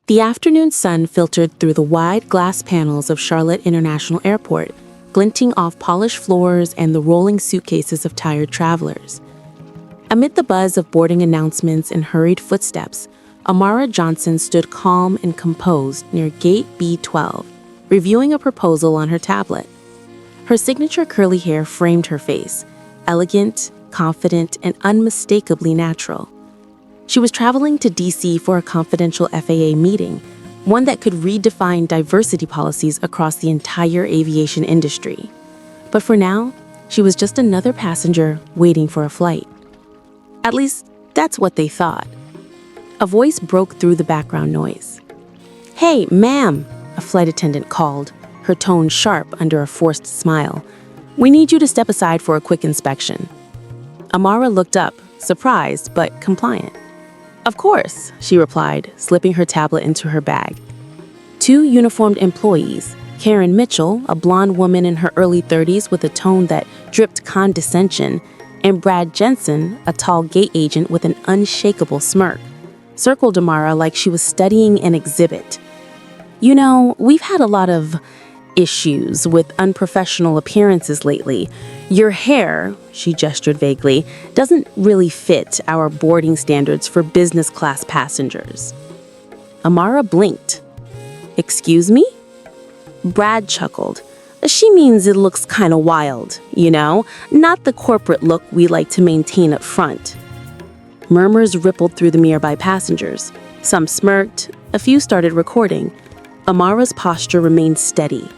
The afternoon sun filtered through the wide glass panels of Charlotte International Airport, glinting off polished floors and the rolling suitcases of tired travelers. Amid the buzz of boarding announcements and hurried footsteps, Amara Johnson stood calm and composed near Gate B12, reviewing a proposal on her tablet. Her signature curly hair framed her face, elegant, confident, and unmistakably natural. She was traveling to D.C. for a confidential FAA meeting, one that could redefine diversity policies across the entire aviation industry. But for now, she was just another passenger waiting for a flight. At least, that's what they thought. A voice broke through the background noise. "Hey, ma'am," a flight attendant called, her tone sharp under a forced smile. "We need you to step aside for a quick inspection." Amara looked up, surprised but compliant. "Of course," she replied, slipping her tablet into her bag. Two uniformed employees, Karen Mitchell, a blonde woman in her early 30s with a tone that dripped condescension, and Brad Jensen, a tall gate agent with an unshakable smirk, circled Amara like she was studying an exhibit. "You know, we've had a lot of issues with unprofessional appearances lately. Your hair," she gestured vaguely, "doesn't really fit our boarding standards for business class passengers." Amara blinked. "Excuse me?" Brad chuckled. "She means it looks kind of wild, you know, not the corporate look we like to maintain up front." Murmurs rippled through the nearby passengers. Some smirked, a few started recording. Amara's posture remained steady.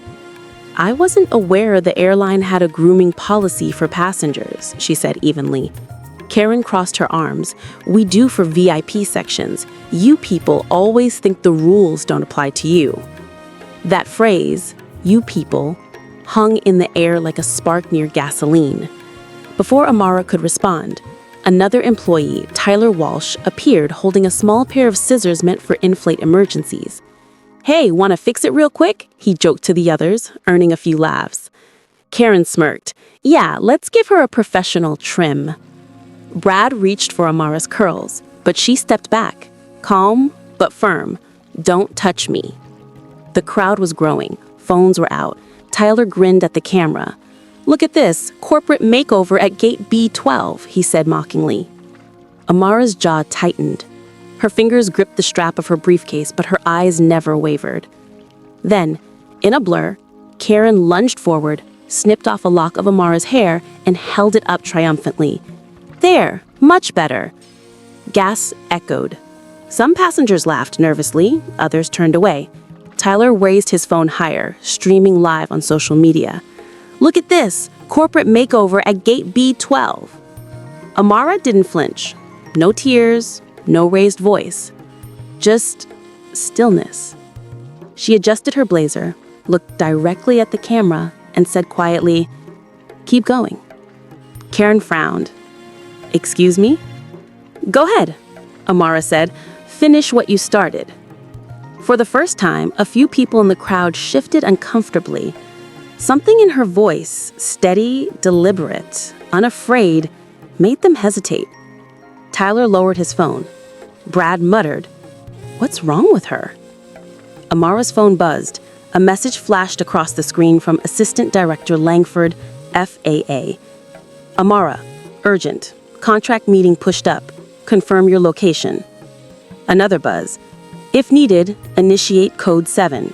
"I wasn't aware the airline had a grooming policy for passengers," she said evenly. Karen crossed her arms. "We do for VIP sections. You people always think the rules don't apply to you." That phrase, "you people," hung in the air like a spark near gasoline. Before Amara could respond, another employee, Tyler Walsh, appeared holding a small pair of scissors meant for in-flight emergencies. "Hey, want to fix it real quick?" he joked to the others, earning a few laughs. Karen smirked. "Yeah, let's give her a professional trim." Brad reached for Amara's curls, but she stepped back, calm but firm. "Don't touch me." The crowd was growing. Phones were out. Tyler grinned at the camera. "Look at this, corporate makeover at gate B12, he said mockingly. Amara's jaw tightened. Her fingers gripped the strap of her briefcase, but her eyes never wavered. Then, in a blur, Karen lunged forward, snipped off a lock of Amara's hair, and held it up triumphantly. "There, much better." Gas echoed. Some passengers laughed nervously, others turned away. Tyler raised his phone higher, streaming live on social media. "Look at this, corporate makeover at gate B12. Amara didn't flinch. No tears, no raised voice. Just stillness. She adjusted her blazer, looked directly at the camera, and said quietly, "Keep going." Karen frowned. "Excuse me?" "Go ahead," Amara said. "Finish what you started." For the first time, a few people in the crowd shifted uncomfortably. Something in her voice, steady, deliberate, unafraid, made them hesitate. Tyler lowered his phone. Brad muttered, "What's wrong with her?" Amara's phone buzzed. A message flashed across the screen from Assistant Director Langford, FAA. "Amara, urgent. Contract meeting pushed up. Confirm your location." Another buzz. "If needed, initiate code 7.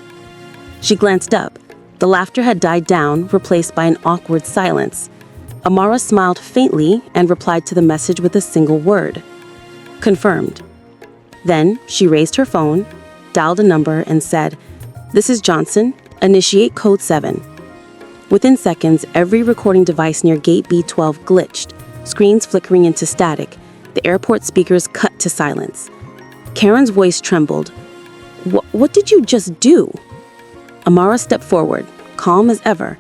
She glanced up. The laughter had died down, replaced by an awkward silence. Amara smiled faintly and replied to the message with a single word. "Confirmed." Then she raised her phone, dialed a number, and said, "This is Johnson. Initiate code 7. Within seconds, every recording device near gate B12 glitched, screens flickering into static. The airport speakers cut to silence. Karen's voice trembled. What did you just do?" Amara stepped forward, calm as ever.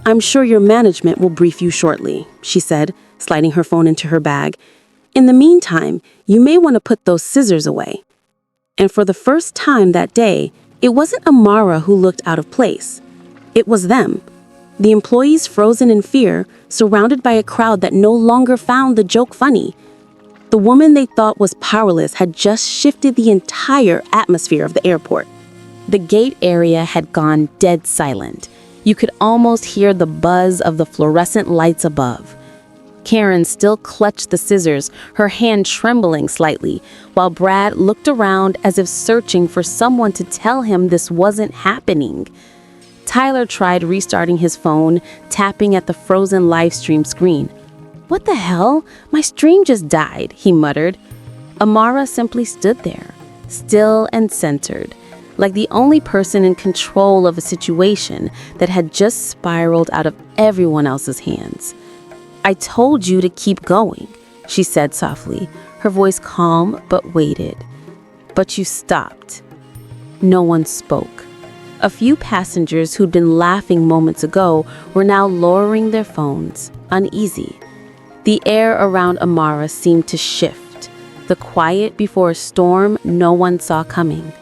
"I'm sure your management will brief you shortly," she said, sliding her phone into her bag. "In the meantime, you may want to put those scissors away." And for the first time that day, it wasn't Amara who looked out of place. It was them. The employees frozen in fear, surrounded by a crowd that no longer found the joke funny. The woman they thought was powerless had just shifted the entire atmosphere of the airport. The gate area had gone dead silent. You could almost hear the buzz of the fluorescent lights above. Karen still clutched the scissors, her hand trembling slightly, while Brad looked around as if searching for someone to tell him this wasn't happening. Tyler tried restarting his phone, tapping at the frozen live stream screen. "What the hell? My stream just died," he muttered. Amara simply stood there, still and centered, like the only person in control of a situation that had just spiraled out of everyone else's hands. "I told you to keep going," she said softly, her voice calm but weighted. "But you stopped." No one spoke. A few passengers who'd been laughing moments ago were now lowering their phones, uneasy. The air around Amara seemed to shift, the quiet before a storm no one saw coming.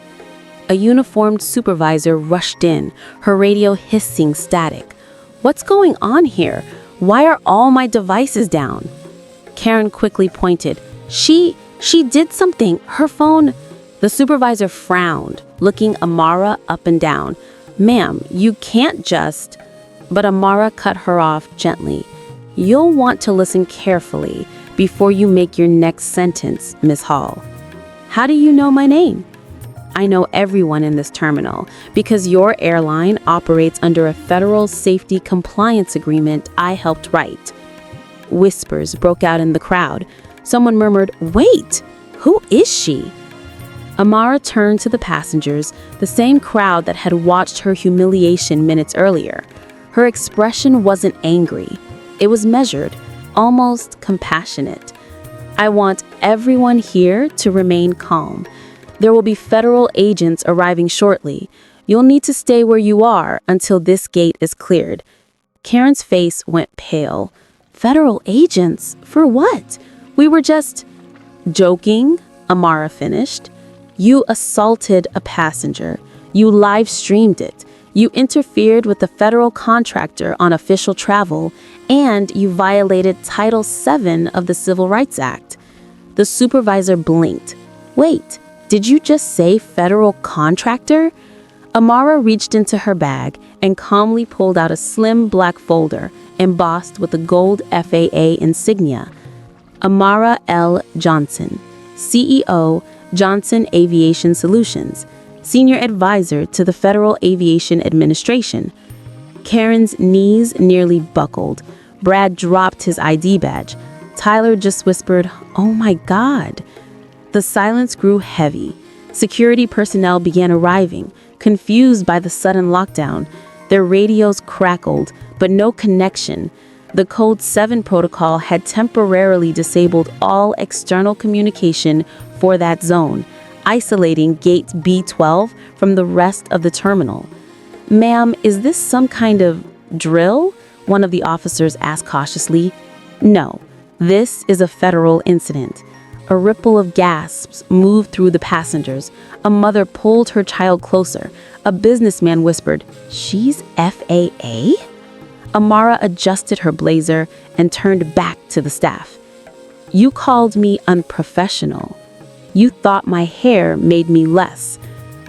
A uniformed supervisor rushed in, her radio hissing static. "What's going on here? Why are all my devices down?" Karen quickly pointed. She did something. Her phone." The supervisor frowned, looking Amara up and down. "Ma'am, you can't just..." But Amara cut her off gently. "You'll want to listen carefully before you make your next sentence, Miss Hall." "How do you know my name?" "I know everyone in this terminal because your airline operates under a federal safety compliance agreement I helped write." Whispers broke out in the crowd. Someone murmured, "Wait, who is she?" Amara turned to the passengers, the same crowd that had watched her humiliation minutes earlier. Her expression wasn't angry. It was measured, almost compassionate. "I want everyone here to remain calm. There will be federal agents arriving shortly. You'll need to stay where you are until this gate is cleared." Karen's face went pale. "Federal agents? For what? We were just..." "Joking," Amara finished. "You assaulted a passenger. You live-streamed it. You interfered with the federal contractor on official travel, and you violated Title VII of the Civil Rights Act." The supervisor blinked. "Wait. Did you just say federal contractor?" Amara reached into her bag and calmly pulled out a slim black folder embossed with the gold FAA insignia. Amara L. Johnson, CEO, Johnson Aviation Solutions, Senior Advisor to the Federal Aviation Administration. Karen's knees nearly buckled. Brad dropped his ID badge. Tyler just whispered, "Oh my God." The silence grew heavy. Security personnel began arriving, confused by the sudden lockdown. Their radios crackled, but no connection. The Code 7 protocol had temporarily disabled all external communication for that zone, isolating Gate B12 from the rest of the terminal. "Ma'am, is this some kind of drill?" one of the officers asked cautiously. "No, this is a federal incident." A ripple of gasps moved through the passengers. A mother pulled her child closer. A businessman whispered, "She's FAA?" Amara adjusted her blazer and turned back to the staff. "You called me unprofessional. You thought my hair made me less.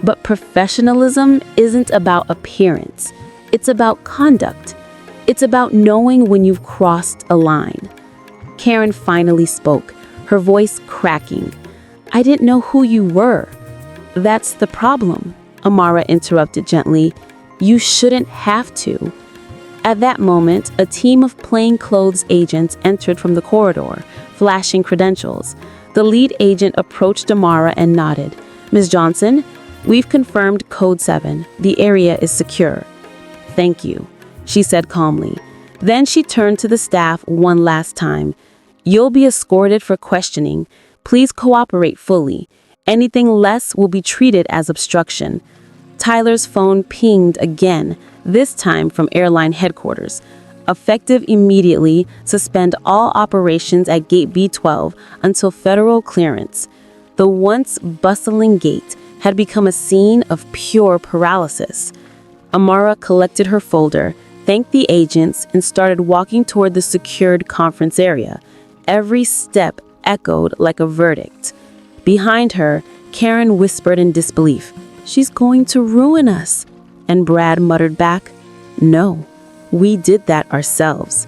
But professionalism isn't about appearance. It's about conduct. It's about knowing when you've crossed a line." Karen finally spoke, her voice cracking. "I didn't know who you were." "That's the problem," Amara interrupted gently. "You shouldn't have to." At that moment, a team of plainclothes agents entered from the corridor, flashing credentials. The lead agent approached Amara and nodded. "Ms. Johnson, we've confirmed Code 7. The area is secure." "Thank you," she said calmly. Then she turned to the staff one last time. "You'll be escorted for questioning. Please cooperate fully. Anything less will be treated as obstruction." Tyler's phone pinged again, this time from airline headquarters. "Effective immediately, suspend all operations at Gate B12 until federal clearance." The once bustling gate had become a scene of pure paralysis. Amara collected her folder, thanked the agents, and started walking toward the secured conference area. Every step echoed like a verdict. Behind her, Karen whispered in disbelief, "She's going to ruin us." And Brad muttered back, "No, we did that ourselves."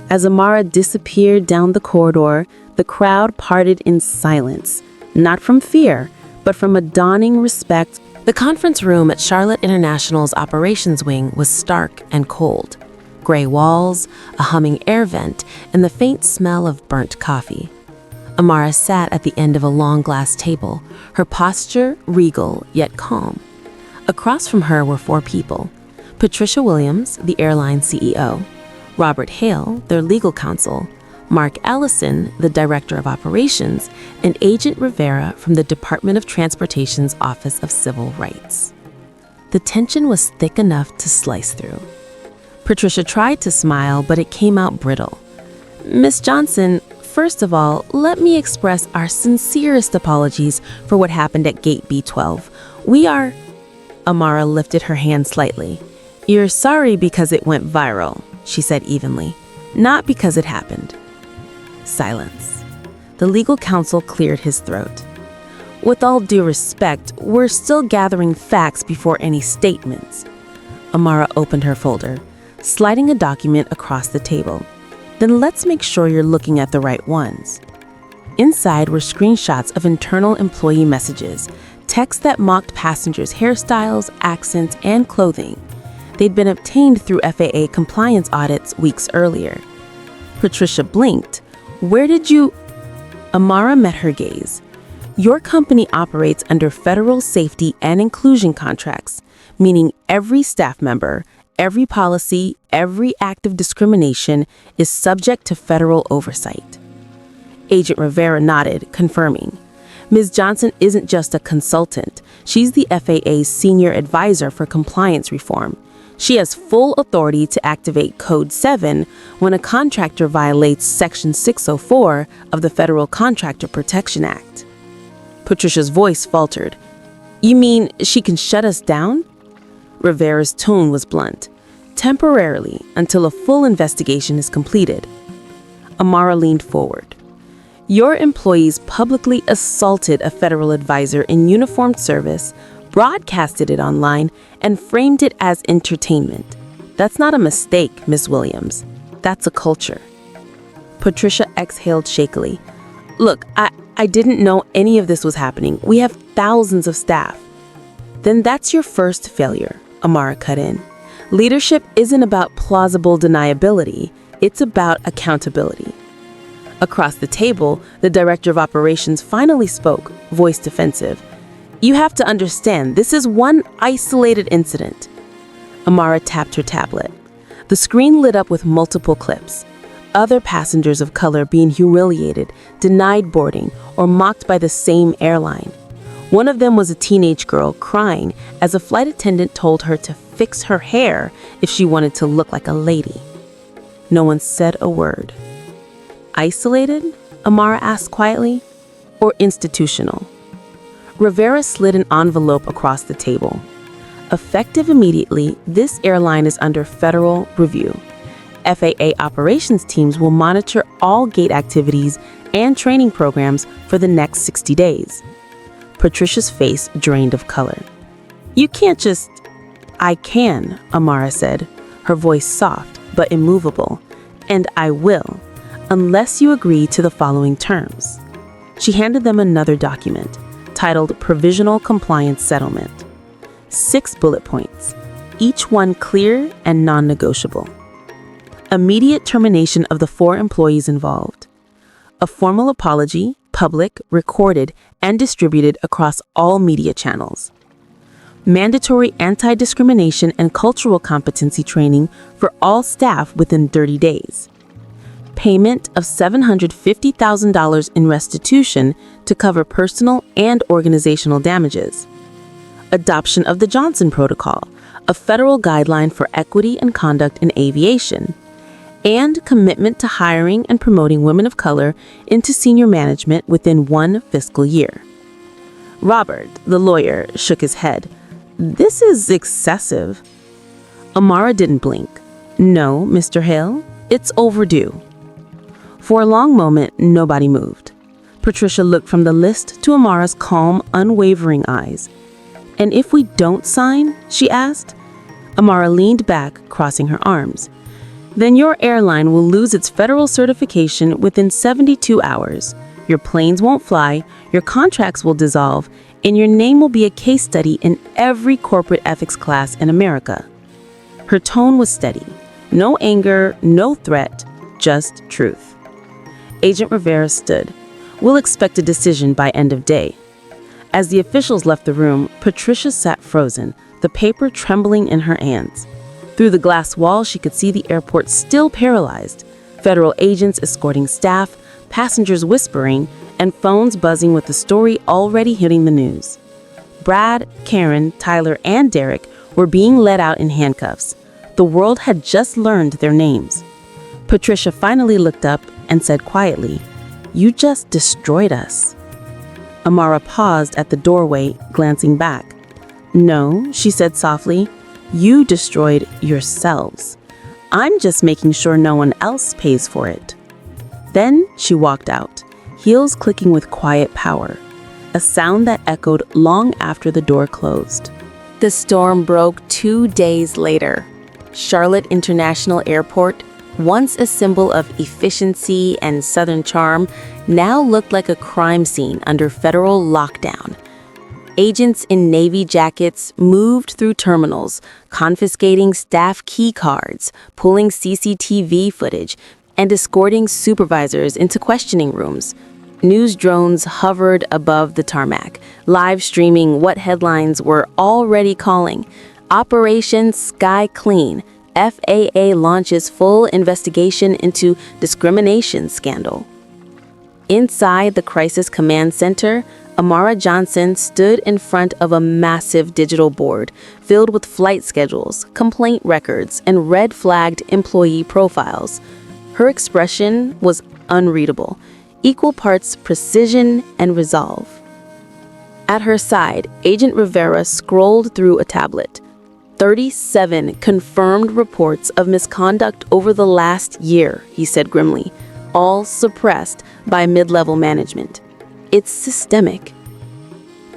As Amara disappeared down the corridor, the crowd parted in silence, not from fear, but from a dawning respect. The conference room at Charlotte International's operations wing was stark and cold. Gray walls, a humming air vent, and the faint smell of burnt coffee. Amara sat at the end of a long glass table, her posture regal yet calm. Across from her were four people: Patricia Williams, the airline CEO; Robert Hale, their legal counsel; Mark Allison, the director of operations; and Agent Rivera from the Department of Transportation's Office of Civil Rights. The tension was thick enough to slice through. Patricia tried to smile, but it came out brittle. "Miss Johnson, first of all, let me express our sincerest apologies for what happened at Gate B12. We are..." Amara lifted her hand slightly. "You're sorry because it went viral," she said evenly, "not because it happened." Silence. The legal counsel cleared his throat. "With all due respect, we're still gathering facts before any statements." Amara opened her folder, sliding a document across the table. "Then let's make sure you're looking at the right ones." Inside were screenshots of internal employee messages, text that mocked passengers' hairstyles, accents, and clothing. They'd been obtained through FAA compliance audits weeks earlier. Patricia blinked. "Where did you..." Amara met her gaze. "Your company operates under federal safety and inclusion contracts, meaning every staff member, every policy, every act of discrimination is subject to federal oversight." Agent Rivera nodded, confirming. "Ms. Johnson isn't just a consultant. She's the FAA's senior advisor for compliance reform. She has full authority to activate Code 7 when a contractor violates Section 604 of the Federal Contractor Protection Act." Patricia's voice faltered. "You mean she can shut us down?" Rivera's tone was blunt. "Temporarily, until a full investigation is completed." Amara leaned forward. "Your employees publicly assaulted a federal advisor in uniformed service, broadcasted it online, and framed it as entertainment. That's not a mistake, Miss Williams. That's a culture." Patricia exhaled shakily. "Look, I didn't know any of this was happening. We have thousands of staff." "Then that's your first failure," Amara cut in. "Leadership isn't about plausible deniability. It's about accountability." Across the table, the director of operations finally spoke, voice defensive. "You have to understand, this is one isolated incident." Amara tapped her tablet. The screen lit up with multiple clips. Other passengers of color being humiliated, denied boarding, or mocked by the same airline. One of them was a teenage girl crying as a flight attendant told her to fix her hair if she wanted to look like a lady. No one said a word. "Isolated?" Amara asked quietly. "Or institutional?" Rivera slid an envelope across the table. "Effective immediately, this airline is under federal review. FAA operations teams will monitor all gate activities and training programs for the next 60 days. Patricia's face drained of color. "You can't just..." "I can," Amara said, her voice soft but immovable. "And I will, unless you agree to the following terms." She handed them another document, titled Provisional Compliance Settlement. 6 bullet points, each one clear and non-negotiable. Immediate termination of the 4 employees involved. A formal apology, public, recorded, and distributed across all media channels. Mandatory anti-discrimination and cultural competency training for all staff within 30 days. Payment of $750,000 in restitution to cover personal and organizational damages. Adoption of the Johnson Protocol, a federal guideline for equity and conduct in aviation. And commitment to hiring and promoting women of color into senior management within 1 fiscal year. Robert, the lawyer, shook his head. "This is excessive." Amara didn't blink. "No, Mr. Hale, it's overdue." For a long moment, nobody moved. Patricia looked from the list to Amara's calm, unwavering eyes. "And if we don't sign?" she asked. Amara leaned back, crossing her arms. "Then your airline will lose its federal certification within 72 hours. Your planes won't fly, your contracts will dissolve, and your name will be a case study in every corporate ethics class in America." Her tone was steady. No anger, no threat, just truth. Agent Rivera stood. "We'll expect a decision by end of day." As the officials left the room, Patricia sat frozen, the paper trembling in her hands. Through the glass wall, she could see the airport still paralyzed. Federal agents escorting staff, passengers whispering, and phones buzzing with the story already hitting the news. Brad, Karen, Tyler, and Derek were being led out in handcuffs. The world had just learned their names. Patricia finally looked up and said quietly, "You just destroyed us." Amara paused at the doorway, glancing back. "No," she said softly, "you destroyed yourselves. I'm just making sure no one else pays for it." Then she walked out, heels clicking with quiet power, a sound that echoed long after the door closed. The storm broke 2 days later. Charlotte International Airport, once a symbol of efficiency and Southern charm, now looked like a crime scene under federal lockdown. Agents in Navy jackets moved through terminals, confiscating staff key cards, pulling CCTV footage, and escorting supervisors into questioning rooms. News drones hovered above the tarmac, live streaming what headlines were already calling Operation Sky Clean. FAA launches full investigation into discrimination scandal. Inside the Crisis Command Center, Amara Johnson stood in front of a massive digital board filled with flight schedules, complaint records, and red-flagged employee profiles. Her expression was unreadable, equal parts precision and resolve. At her side, Agent Rivera scrolled through a tablet. 37 confirmed reports of misconduct over the last year, he said grimly, all suppressed by mid-level management. It's systemic.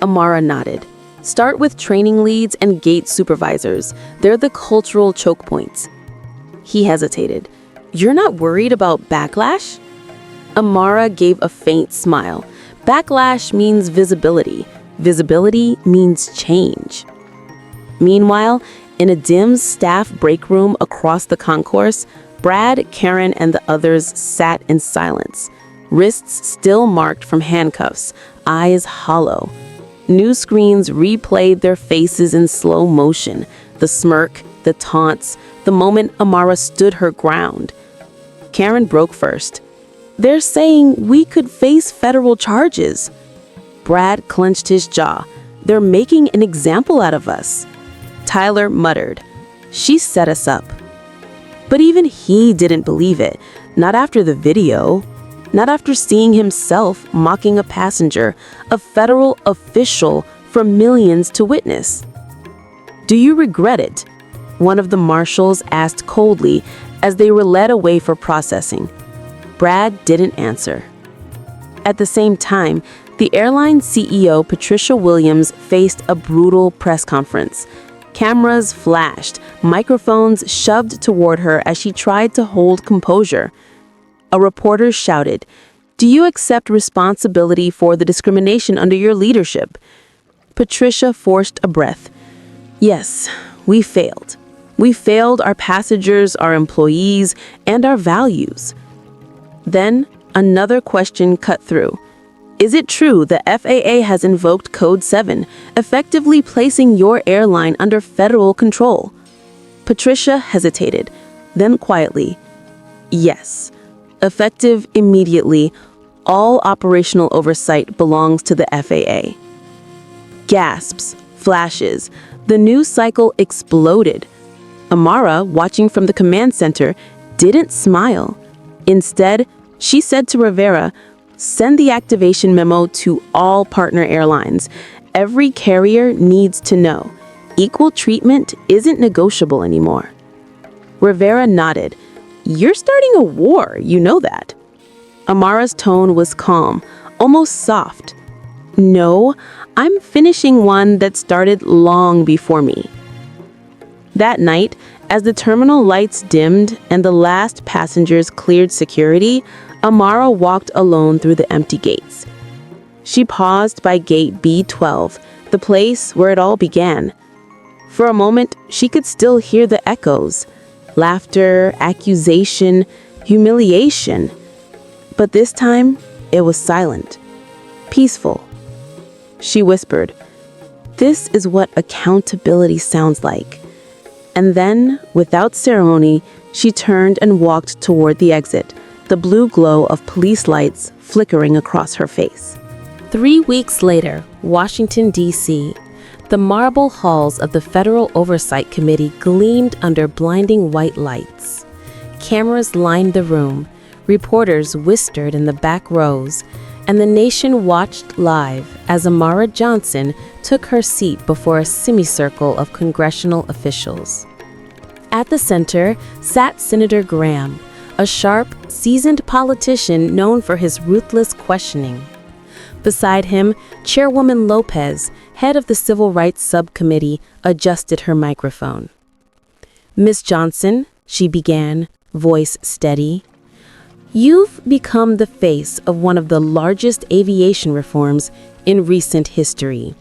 Amara nodded. Start with training leads and gate supervisors. They're the cultural choke points. He hesitated. You're not worried about backlash? Amara gave a faint smile. Backlash means visibility. Visibility means change. Meanwhile, in a dim staff break room across the concourse, Brad, Karen, and the others sat in silence, wrists still marked from handcuffs, eyes hollow. News screens replayed their faces in slow motion, the smirk, the taunts, the moment Amara stood her ground. Karen broke first. They're saying we could face federal charges. Brad clenched his jaw. They're making an example out of us. Tyler muttered, she set us up. But even he didn't believe it, not after the video, not after seeing himself mocking a passenger, a federal official for millions to witness. Do you regret it? One of the marshals asked coldly as they were led away for processing. Brad didn't answer. At the same time, the airline CEO, Patricia Williams, faced a brutal press conference. Cameras flashed, microphones shoved toward her as she tried to hold composure. A reporter shouted, "Do you accept responsibility for the discrimination under your leadership?" Patricia forced a breath. Yes, we failed. We failed our passengers, our employees, and our values. Then another question cut through. Is it true the FAA has invoked Code 7, effectively placing your airline under federal control? Patricia hesitated, then quietly, yes. Effective immediately, all operational oversight belongs to the FAA. Gasps, flashes, the news cycle exploded. Amara, watching from the command center, didn't smile. Instead, she said to Rivera, send the activation memo to all partner airlines. Every carrier needs to know. Equal treatment isn't negotiable anymore. Rivera nodded. You're starting a war, you know that. Amara's tone was calm, almost soft. "No, I'm finishing one that started long before me." That night, as the terminal lights dimmed and the last passengers cleared security, Amara walked alone through the empty gates. She paused by gate B12, the place where it all began. For a moment, she could still hear the echoes: laughter, accusation, humiliation. But this time, it was silent, peaceful. She whispered, "This is what accountability sounds like." And then, without ceremony, she turned and walked toward the exit, the blue glow of police lights flickering across her face. 3 weeks later, Washington, D.C., the marble halls of the Federal Oversight Committee gleamed under blinding white lights. Cameras lined the room, reporters whispered in the back rows, and the nation watched live as Amara Johnson took her seat before a semicircle of congressional officials. At the center sat Senator Graham, a sharp, seasoned politician known for his ruthless questioning. Beside him, Chairwoman Lopez, head of the Civil Rights Subcommittee, adjusted her microphone. "Ms. Johnson," she began, voice steady, "you've become the face of one of the largest aviation reforms in recent history.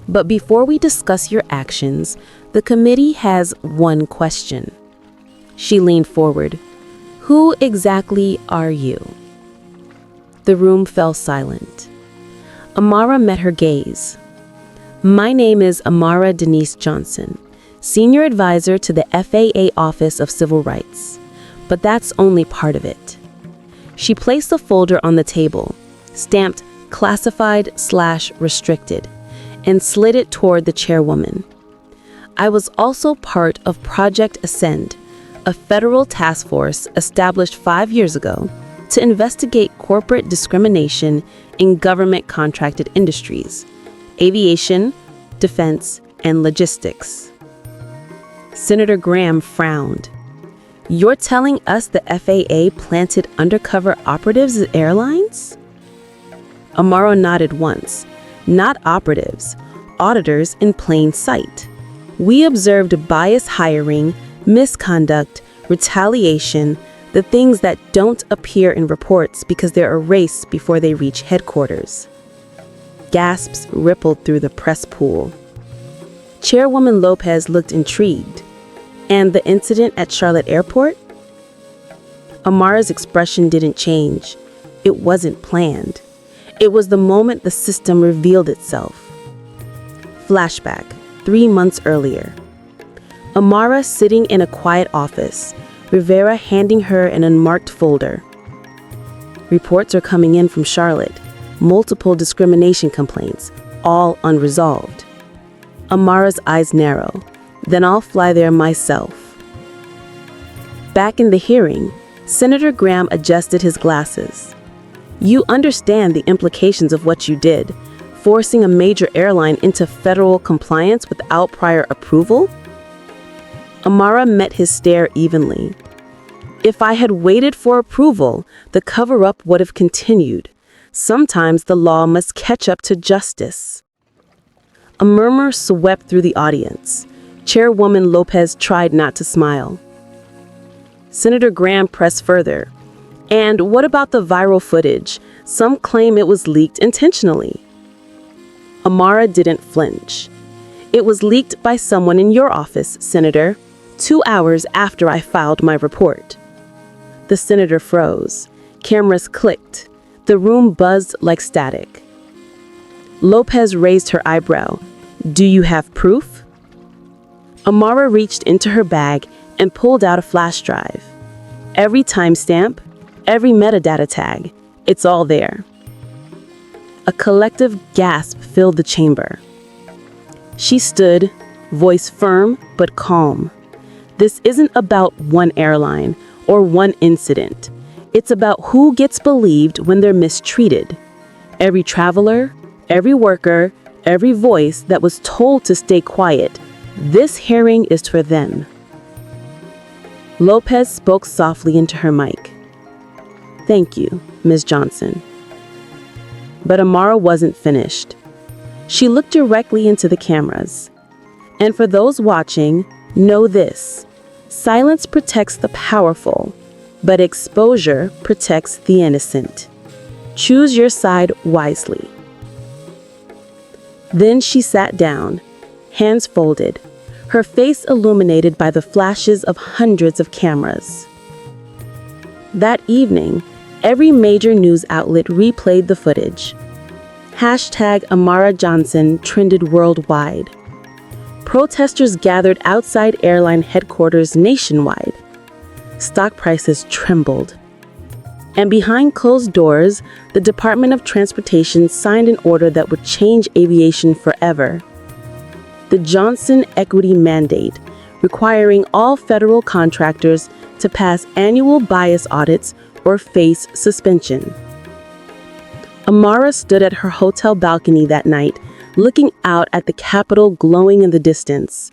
But before we discuss your actions, the committee has one question." She leaned forward. "Who exactly are you?" The room fell silent. Amara met her gaze. "My name is Amara Denise Johnson, Senior Advisor to the FAA Office of Civil Rights. But that's only part of it." She placed a folder on the table, stamped classified/restricted, and slid it toward the chairwoman. "I was also part of Project Ascend, a federal task force established 5 years ago to investigate corporate discrimination in government-contracted industries, aviation, defense, and logistics." Senator Graham frowned. "You're telling us the FAA planted undercover operatives at airlines?" Amara nodded once. "Not operatives, auditors in plain sight. We observed bias hiring, misconduct, retaliation, the things that don't appear in reports because they're erased before they reach headquarters." Gasps rippled through the press pool. Chairwoman Lopez looked intrigued. "And the incident at Charlotte Airport?" Amara's expression didn't change. It wasn't planned. It was the moment the system revealed itself. Flashback, 3 months earlier. Amara sitting in a quiet office, Rivera handing her an unmarked folder. Reports are coming in from Charlotte. Multiple discrimination complaints, all unresolved. Amara's eyes narrow. "Then I'll fly there myself." Back in the hearing, Senator Graham adjusted his glasses. "You understand the implications of what you did, forcing a major airline into federal compliance without prior approval?" Amara met his stare evenly. "If I had waited for approval, the cover-up would have continued. Sometimes the law must catch up to justice." A murmur swept through the audience. Chairwoman Lopez tried not to smile. Senator Graham pressed further. "And what about the viral footage? Some claim it was leaked intentionally." Amara didn't flinch. "It was leaked by someone in your office, Senator, 2 hours after I filed my report." The senator froze. Cameras clicked. The room buzzed like static. Lopez raised her eyebrow. "Do you have proof?" Amara reached into her bag and pulled out a flash drive. Every timestamp, every metadata tag, it's all there. A collective gasp filled the chamber. She stood, voice firm but calm. This isn't about one airline or one incident. It's about who gets believed when they're mistreated. Every traveler, every worker, every voice that was told to stay quiet. This hearing is for them. Lopez spoke softly into her mic. "Thank you, Ms. Johnson." But Amara wasn't finished. She looked directly into the cameras. And for those watching, know this: silence protects the powerful, but exposure protects the innocent. Choose your side wisely. Then she sat down, hands folded, her face illuminated by the flashes of hundreds of cameras. That evening, every major news outlet replayed the footage. #Amara Johnson trended worldwide. Protesters gathered outside airline headquarters nationwide. Stock prices trembled. And behind closed doors, the Department of Transportation signed an order that would change aviation forever. The Johnson Equity Mandate, requiring all federal contractors to pass annual bias audits or face suspension. Amara stood at her hotel balcony that night, looking out at the Capitol glowing in the distance.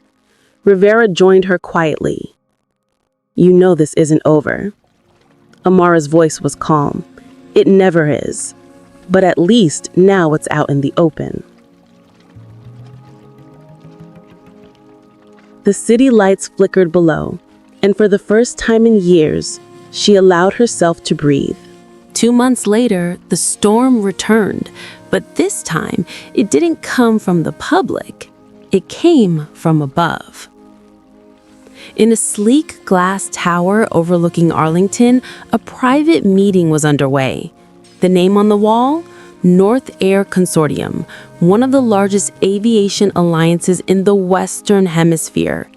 Rivera joined her quietly. "You know this isn't over." Amara's voice was calm. "It never is. But at least now it's out in the open." The city lights flickered below, and for the first time in years, she allowed herself to breathe. 2 months later, the storm returned, but this time it didn't come from the public. It came from above. In a sleek glass tower overlooking Arlington, a private meeting was underway. The name on the wall? North Air Consortium, one of the largest aviation alliances in the Western Hemisphere.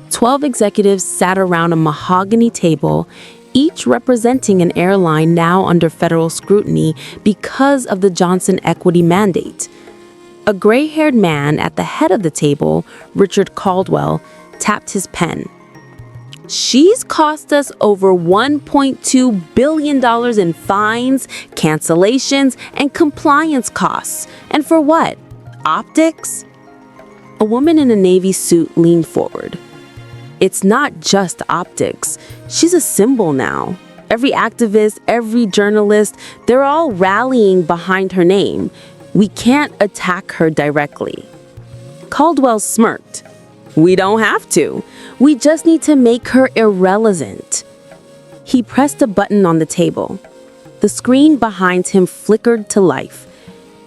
12 executives sat around a mahogany table, each representing an airline now under federal scrutiny because of the Johnson Equity Mandate. A gray-haired man at the head of the table, Richard Caldwell, tapped his pen. "She's cost us over $1.2 billion in fines, cancellations, and compliance costs. And for what? Optics?" A woman in a navy suit leaned forward. "It's not just optics. She's a symbol now. Every activist, every journalist, they're all rallying behind her name. We can't attack her directly." Caldwell smirked. "We don't have to. We just need to make her irrelevant." He pressed a button on the table. The screen behind him flickered to life,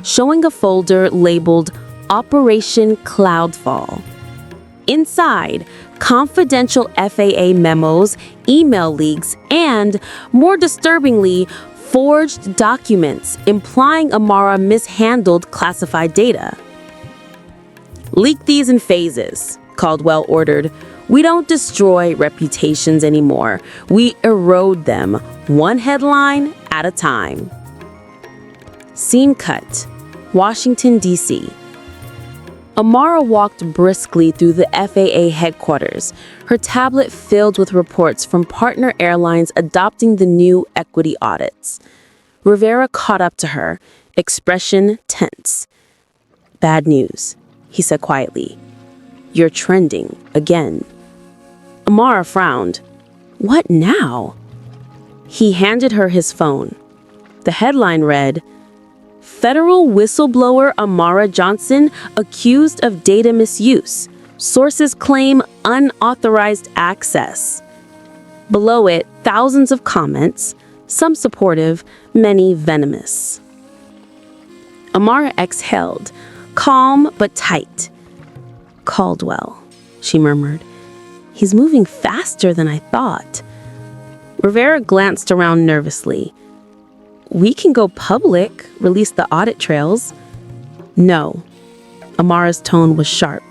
showing a folder labeled Operation Cloudfall. Inside, confidential FAA memos, email leaks, and, more disturbingly, forged documents implying Amara mishandled classified data. "Leak these in phases," Caldwell ordered. "We don't destroy reputations anymore. We erode them, one headline at a time." Scene cut, Washington, D.C. Amara walked briskly through the FAA headquarters, her tablet filled with reports from partner airlines adopting the new equity audits. Rivera caught up to her, expression tense. "Bad news," he said quietly. "You're trending again." Amara frowned. "What now?" He handed her his phone. The headline read, "Federal whistleblower Amara Johnson accused of data misuse. Sources claim unauthorized access." Below it, thousands of comments, some supportive, many venomous. Amara exhaled, calm but tight. "Caldwell," she murmured. "He's moving faster than I thought." Rivera glanced around nervously. "We can go public, release the audit trails." "No." Amara's tone was sharp.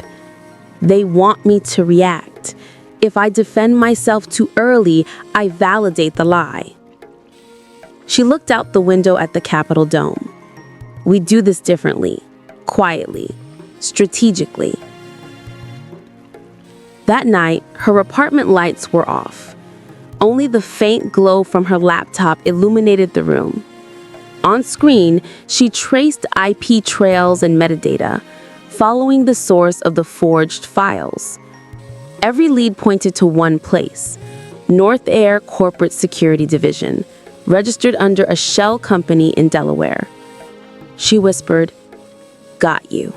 "They want me to react. If I defend myself too early, I validate the lie." She looked out the window at the Capitol dome. "We do this differently, quietly, strategically." That night, her apartment lights were off. Only the faint glow from her laptop illuminated the room. On screen, she traced IP trails and metadata, following the source of the forged files. Every lead pointed to one place, North Air Corporate Security Division, registered under a shell company in Delaware. She whispered, "Got you."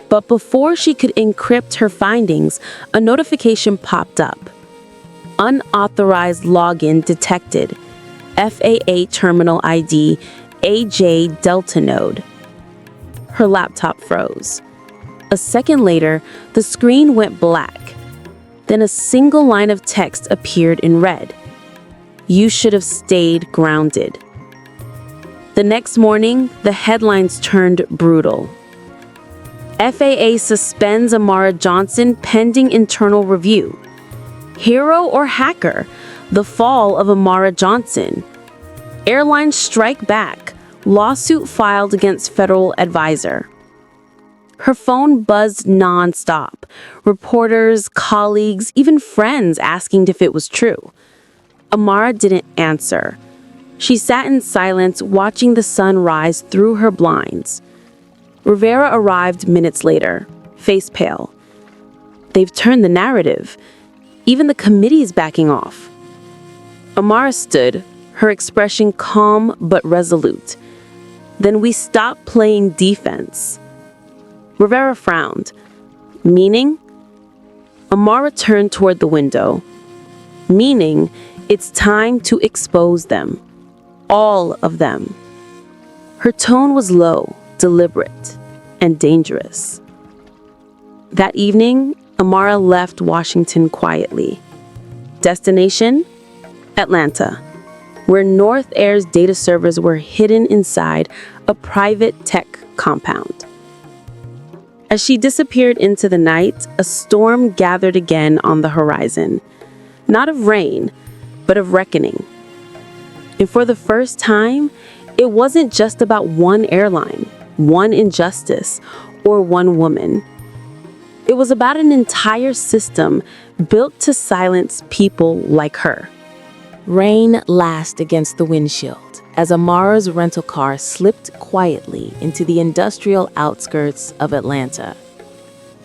But before she could encrypt her findings, a notification popped up. Unauthorized login detected. FAA terminal ID AJ Delta node. Her laptop froze. A second later, the screen went black. Then a single line of text appeared in red. "You should have stayed grounded." The next morning, the headlines turned brutal. FAA suspends Amara Johnson pending internal review. Hero or hacker? The fall of Amara Johnson. Airline strike back. Lawsuit filed against federal advisor. Her phone buzzed nonstop. Reporters, colleagues, even friends asking if it was true. Amara didn't answer. She sat in silence, watching the sun rise through her blinds. Rivera arrived minutes later, face pale. They've turned the narrative. Even the committee's backing off. Amara stood, her expression calm but resolute. "Then we stopped playing defense." Rivera frowned. "Meaning?" Amara turned toward the window. "Meaning, it's time to expose them. All of them." Her tone was low, deliberate, and dangerous. That evening, Amara left Washington quietly. Destination? Atlanta, where North Air's data servers were hidden inside a private tech compound. As she disappeared into the night, a storm gathered again on the horizon. Not of rain, but of reckoning. And for the first time, it wasn't just about one airline, one injustice, or one woman. It was about an entire system built to silence people like her. Rain lashed against the windshield as Amara's rental car slipped quietly into the industrial outskirts of Atlanta.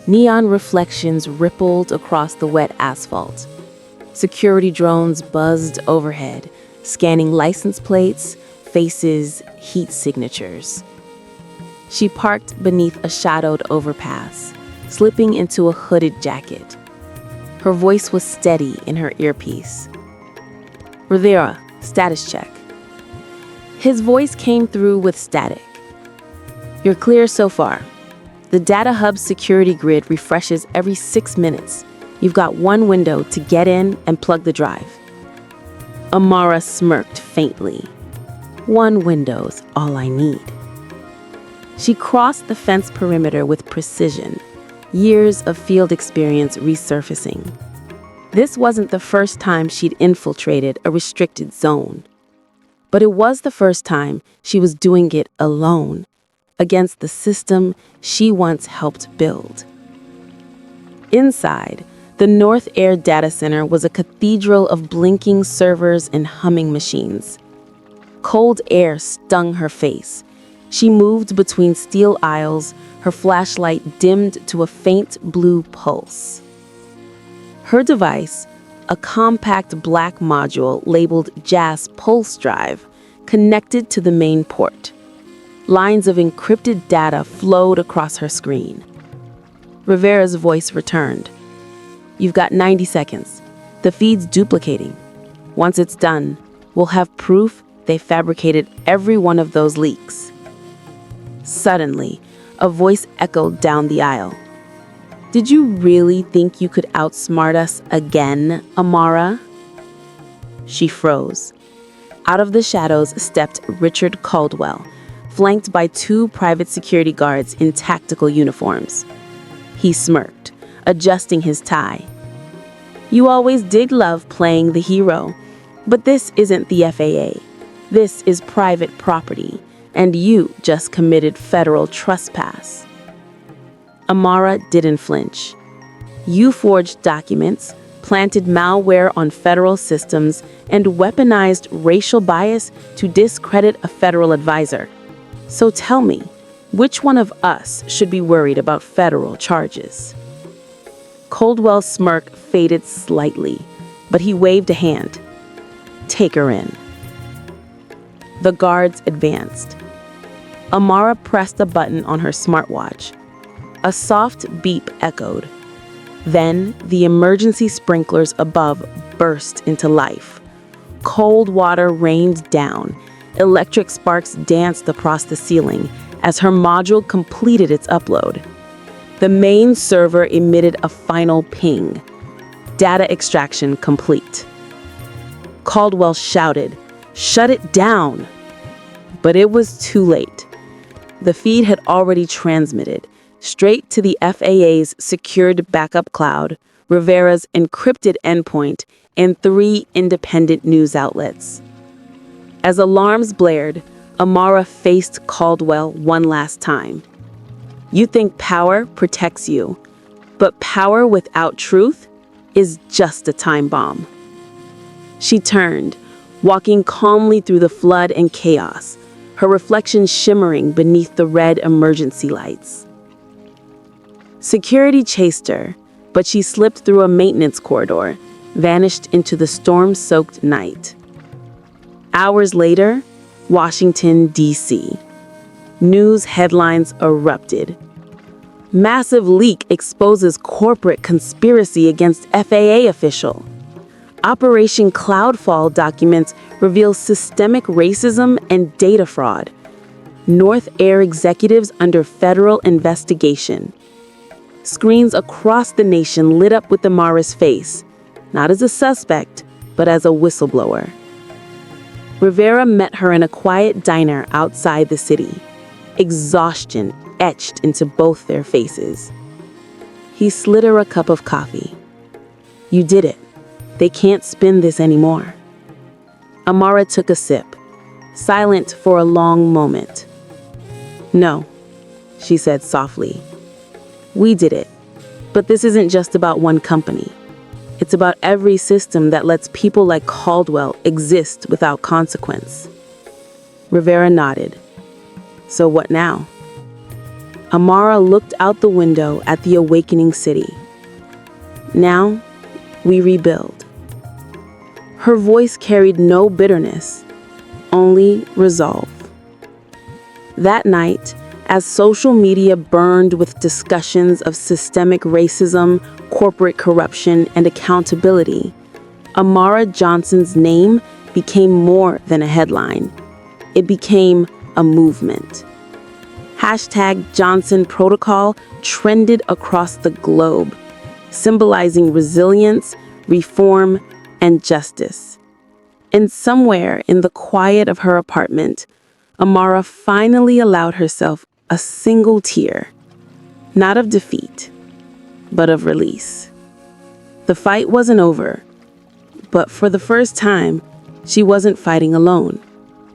Neon reflections rippled across the wet asphalt. Security drones buzzed overhead, scanning license plates, faces, heat signatures. She parked beneath a shadowed overpass, slipping into a hooded jacket. Her voice was steady in her earpiece. "Rivera, status check." His voice came through with static. "You're clear so far. The data hub's security grid refreshes every 6 minutes. You've got one window to get in and plug the drive." Amara smirked faintly. "One window's all I need." She crossed the fence perimeter with precision, years of field experience resurfacing. This wasn't the first time she'd infiltrated a restricted zone. But it was the first time she was doing it alone, against the system she once helped build. Inside, the North Air Data Center was a cathedral of blinking servers and humming machines. Cold air stung her face. She moved between steel aisles, her flashlight dimmed to a faint blue pulse. Her device, a compact black module labeled JAS Pulse Drive, connected to the main port. Lines of encrypted data flowed across her screen. Rivera's voice returned. "You've got 90 seconds. The feed's duplicating. Once it's done, we'll have proof they fabricated every one of those leaks." Suddenly, a voice echoed down the aisle. "Did you really think you could outsmart us again, Amara?" She froze. Out of the shadows stepped Richard Caldwell, flanked by 2 private security guards in tactical uniforms. He smirked, adjusting his tie. "You always did love playing the hero, but this isn't the FAA. This is private property, and you just committed federal trespass." Amara didn't flinch. "You forged documents, planted malware on federal systems, and weaponized racial bias to discredit a federal advisor. So tell me, which one of us should be worried about federal charges?" Caldwell's smirk faded slightly, but he waved a hand. "Take her in." The guards advanced. Amara pressed a button on her smartwatch. A soft beep echoed. Then, the emergency sprinklers above burst into life. Cold water rained down. Electric sparks danced across the ceiling as her module completed its upload. The main server emitted a final ping. Data extraction complete. Caldwell shouted, "Shut it down!" But it was too late. The feed had already transmitted straight to the FAA's secured backup cloud, Rivera's encrypted endpoint, and 3 independent news outlets. As alarms blared, Amara faced Caldwell one last time. You think power protects you, but power without truth is just a time bomb. She turned, walking calmly through the flood and chaos, her reflection shimmering beneath the red emergency lights. Security chased her, but she slipped through a maintenance corridor, vanished into the storm-soaked night. Hours later, Washington, D.C. News headlines erupted. Massive leak exposes corporate conspiracy against FAA official. Operation Cloudfall documents reveal systemic racism and data fraud. North Air executives under federal investigation. Screens across the nation lit up with Amara's face, not as a suspect, but as a whistleblower. Rivera met her in a quiet diner outside the city, exhaustion etched into both their faces. He slid her a cup of coffee. You did it. They can't spin this anymore. Amara took a sip, silent for a long moment. No, she said softly. We did it. But this isn't just about one company. It's about every system that lets people like Caldwell exist without consequence. Rivera nodded. So what now? Amara looked out the window at the awakening city. Now, we rebuild. Her voice carried no bitterness, only resolve. That night, as social media burned with discussions of systemic racism, corporate corruption, and accountability, Amara Johnson's name became more than a headline. It became a movement. #Johnson Protocol trended across the globe, symbolizing resilience, reform, and justice. And somewhere in the quiet of her apartment, Amara finally allowed herself a single tear, not of defeat, but of release. The fight wasn't over, but for the first time, she wasn't fighting alone.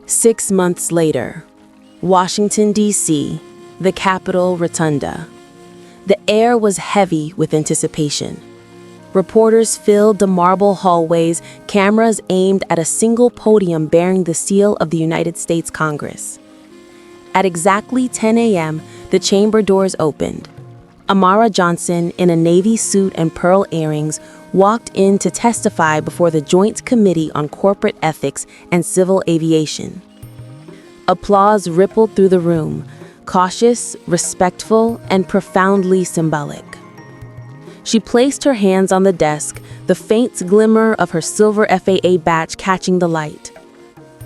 6 months later, Washington, D.C., the Capitol Rotunda. The air was heavy with anticipation. Reporters filled the marble hallways, cameras aimed at a single podium bearing the seal of the United States Congress. At exactly 10 a.m., the chamber doors opened. Amara Johnson, in a navy suit and pearl earrings, walked in to testify before the Joint Committee on Corporate Ethics and Civil Aviation. Applause rippled through the room, cautious, respectful, and profoundly symbolic. She placed her hands on the desk, the faint glimmer of her silver FAA badge catching the light.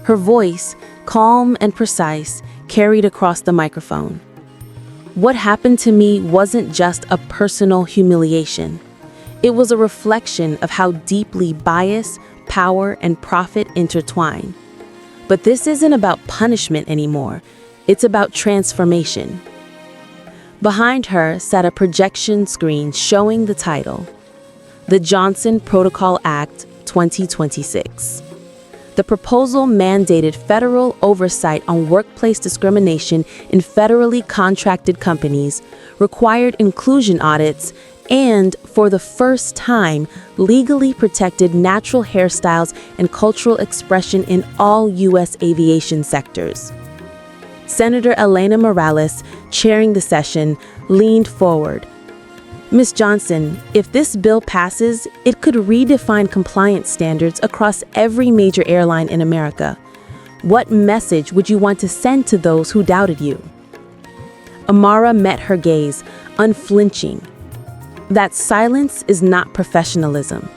Her voice, calm and precise, carried across the microphone. What happened to me wasn't just a personal humiliation. It was a reflection of how deeply bias, power, and profit intertwine. But this isn't about punishment anymore. It's about transformation. Behind her sat a projection screen showing the title, The Johnson Protocol Act 2026. The proposal mandated federal oversight on workplace discrimination in federally contracted companies, required inclusion audits, and, for the first time, legally protected natural hairstyles and cultural expression in all U.S. aviation sectors. Senator Elena Morales, chairing the session, leaned forward. Ms. Johnson, if this bill passes, it could redefine compliance standards across every major airline in America. What message would you want to send to those who doubted you? Amara met her gaze, unflinching. That silence is not professionalism,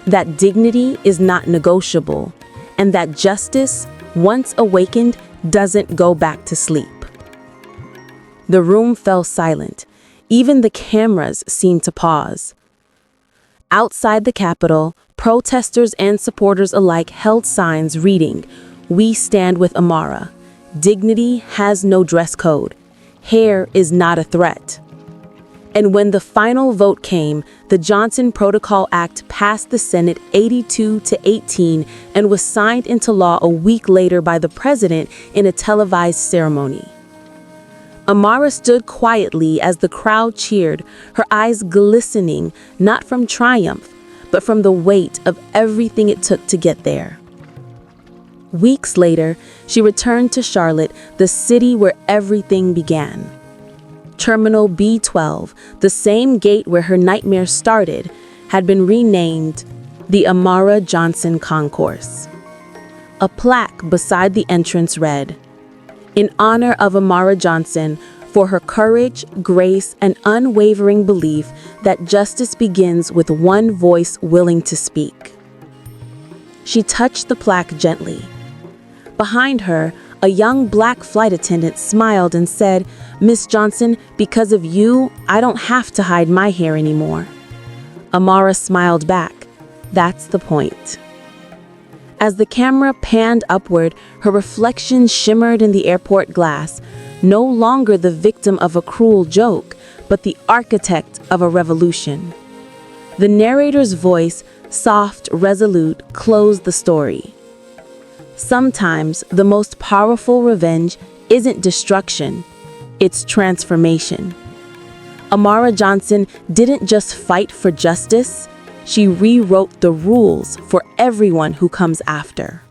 that dignity is not negotiable, and that justice, once awakened, doesn't go back to sleep. The room fell silent. Even the cameras seemed to pause. Outside the Capitol, protesters and supporters alike held signs reading, "We stand with Amara. Dignity has no dress code. Hair is not a threat." And when the final vote came, the Johnson Protocol Act passed the Senate 82-18 and was signed into law a week later by the president in a televised ceremony. Amara stood quietly as the crowd cheered, her eyes glistening, not from triumph, but from the weight of everything it took to get there. Weeks later, she returned to Charlotte, the city where everything began. Terminal B12, the same gate where her nightmare started, had been renamed the Amara Johnson Concourse. A plaque beside the entrance read, "In honor of Amara Johnson, for her courage, grace, and unwavering belief that justice begins with one voice willing to speak." She touched the plaque gently. Behind her, a young black flight attendant smiled and said, "Miss Johnson, because of you, I don't have to hide my hair anymore." Amara smiled back. That's the point. As the camera panned upward, her reflection shimmered in the airport glass, no longer the victim of a cruel joke, but the architect of a revolution. The narrator's voice, soft, resolute, closed the story. Sometimes the most powerful revenge isn't destruction, it's transformation. Amara Johnson didn't just fight for justice, she rewrote the rules for everyone who comes after.